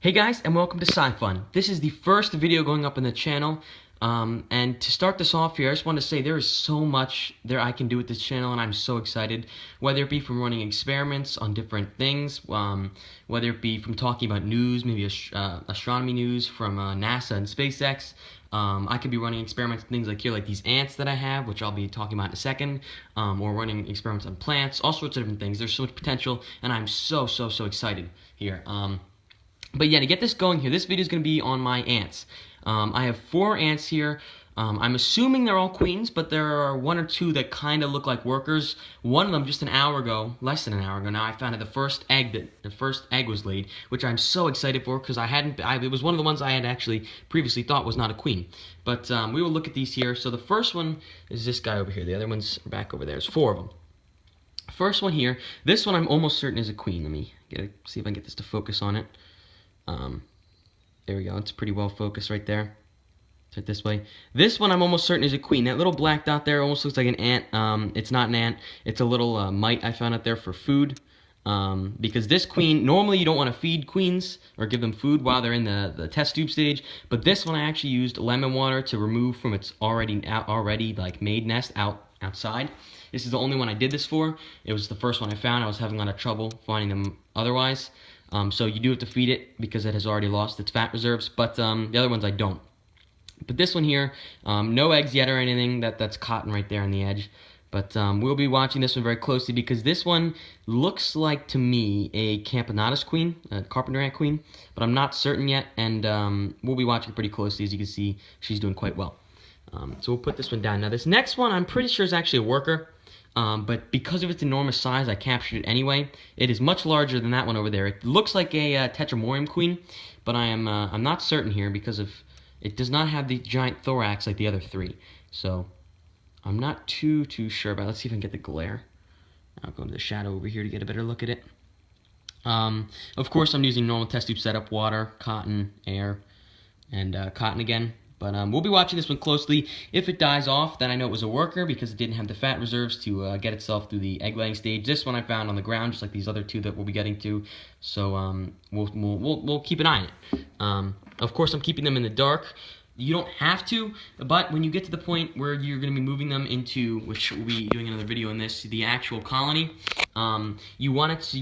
Hey guys, and welcome to Sci-Fun. This is the first video going up on the channel, and to start this off here, I just want to say there is so much there I can do with this channel, and I'm so excited. Whether it be from running experiments on different things, whether it be from talking about news, maybe astronomy news from NASA and SpaceX. I could be running experiments, things like here, like these ants that I have, which I'll be talking about in a second, or running experiments on plants, all sorts of different things. There's so much potential, and I'm so excited here. But yeah, to get this going here, this video is going to be on my ants. I have 4 ants here. I'm assuming they're all queens, but there are 1 or 2 that kind of look like workers. One of them just an hour ago, less than an hour ago now, I found out the first egg was laid, which I'm so excited for because it was one of the ones I had actually previously thought was not a queen. But we will look at these here. So the first one is this guy over here. The other ones are back over there. There's 4 of them. First one here. This one I'm almost certain is a queen. Let me see if I can get this to focus on it. There we go. It's pretty well focused right there. Turn it this way. This one I'm almost certain is a queen. That little black dot there almost looks like an ant. It's not an ant. It's a little mite I found out there for food. Because this queen, normally you don't want to feed queens or give them food while they're in the test tube stage. But this one I actually used lemon water to remove from its already like made nest outside. This is the only one I did this for. It was the first one I found. I was having a lot of trouble finding them otherwise. So you do have to feed it because it has already lost its fat reserves, but the other ones I don't. But this one here, no eggs yet or anything. That's cotton right there on the edge. But we'll be watching this one very closely because this one looks like, to me, a Camponotus queen, a carpenter ant queen, but I'm not certain yet, and we'll be watching pretty closely. As you can see, she's doing quite well. So we'll put this one down. Now this next one, I'm pretty sure is actually a worker. But because of its enormous size, I captured it anyway. It is much larger than that one over there. It looks like a Tetramorium queen, but I'm not certain here because it does not have the giant thorax like the other 3. So I'm not too sure about it. Let's see if I can get the glare. I'll go into the shadow over here to get a better look at it. Of course, I'm using normal test tube setup, water, cotton, air, and cotton again. But we'll be watching this one closely. If it dies off, then I know it was a worker because it didn't have the fat reserves to get itself through the egg laying stage. This one I found on the ground, just like these other 2 that we'll be getting to. So we'll keep an eye on it. Of course, I'm keeping them in the dark. You don't have to, but when you get to the point where you're going to be moving them into, which we'll be doing another video on this, the actual colony, you want to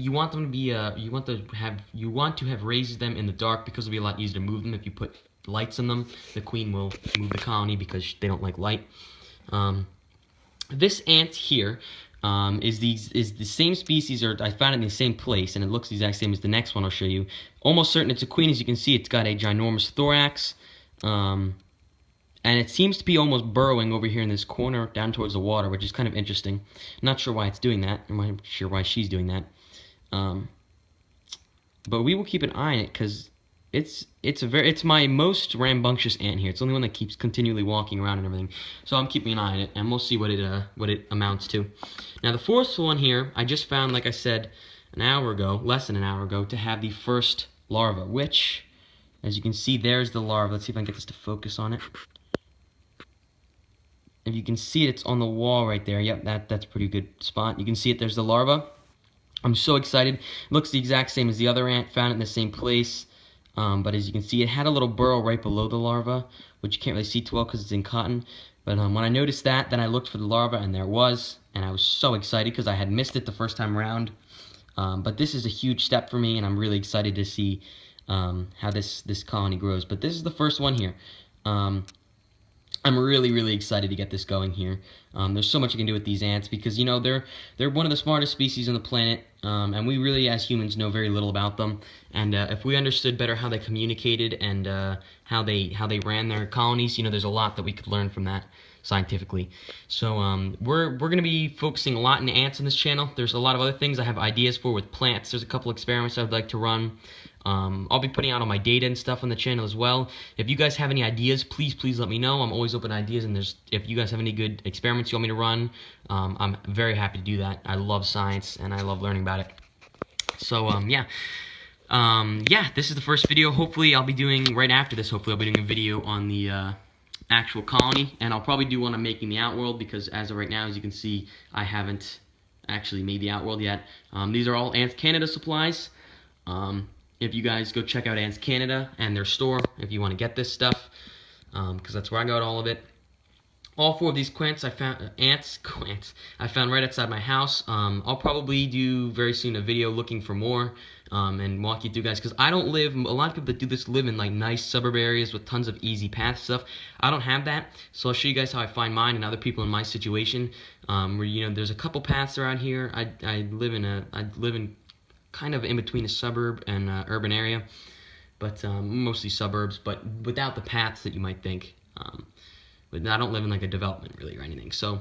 have raised them in the dark because it'll be a lot easier to move them if you put lights on them. The queen will move the colony because they don't like light. This ant here is the same species, or I found it in the same place, and it looks the exact same as the next one I'll show you. Almost certain it's a queen. As you can see, it's got a ginormous thorax, and it seems to be almost burrowing over here in this corner down towards the water, which is kind of interesting. Not sure why it's doing that. I'm not sure why she's doing that. But we will keep an eye on it because it's my most rambunctious ant here. It's the only one that keeps continually walking around and everything. So I'm keeping an eye on it, and we'll see what it amounts to. Now the 4th one here, I just found, like I said, less than an hour ago, to have the first larva, which, as you can see, there's the larva. Let's see if I can get this to focus on it. If you can see it, it's on the wall right there. Yep, that's a pretty good spot. You can see it. There's the larva. I'm so excited. It looks the exact same as the other ant. Found it in the same place. But as you can see, it had a little burrow right below the larva, which you can't really see too well because it's in cotton. But when I noticed that, then I looked for the larva, and there it was. And I was so excited because I had missed it the first time around. But this is a huge step for me, and I'm really excited to see how this colony grows. But this is the first one here. I'm really excited to get this going here. There's so much you can do with these ants because, you know, they're one of the smartest species on the planet, and we really, as humans, know very little about them. And if we understood better how they communicated and how they ran their colonies, you know, there's a lot that we could learn from that scientifically. So we're going to be focusing a lot on ants on this channel. There's a lot of other things I have ideas for with plants. There's a couple experiments I'd like to run. I'll be putting out all my data and stuff on the channel as well. If you guys have any ideas, please let me know. I'm always open to ideas, and if you guys have any good experiments you want me to run, I'm very happy to do that. I love science, and I love learning about it. So, yeah, this is the first video. Hopefully, I'll be doing, right after this, hopefully I'll be doing a video on the actual colony, and I'll probably do one on making the outworld, because as of right now, as you can see, I haven't actually made the outworld yet. These are all Ants Canada supplies. if you guys go check out Ants Canada and their store if you want to get this stuff, because that's where I got all of it. All 4 of these plants I found, I found right outside my house. I'll probably do very soon a video looking for more and walk you through, guys, because I don't live, a lot of people that do this live in like nice suburb areas with tons of easy path stuff. I don't have that, so I'll show you guys how I find mine and other people in my situation. Where, you know, there's a couple paths around here. I live in kind of in between a suburb and urban area, but mostly suburbs, but without the paths that you might think. But I don't live in like a development really or anything. So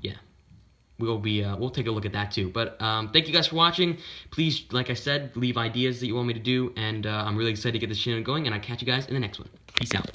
yeah, we'll take a look at that too. But thank you guys for watching. Please, like I said, leave ideas that you want me to do, and I'm really excited to get this channel going, and I'll catch you guys in the next one. Peace out.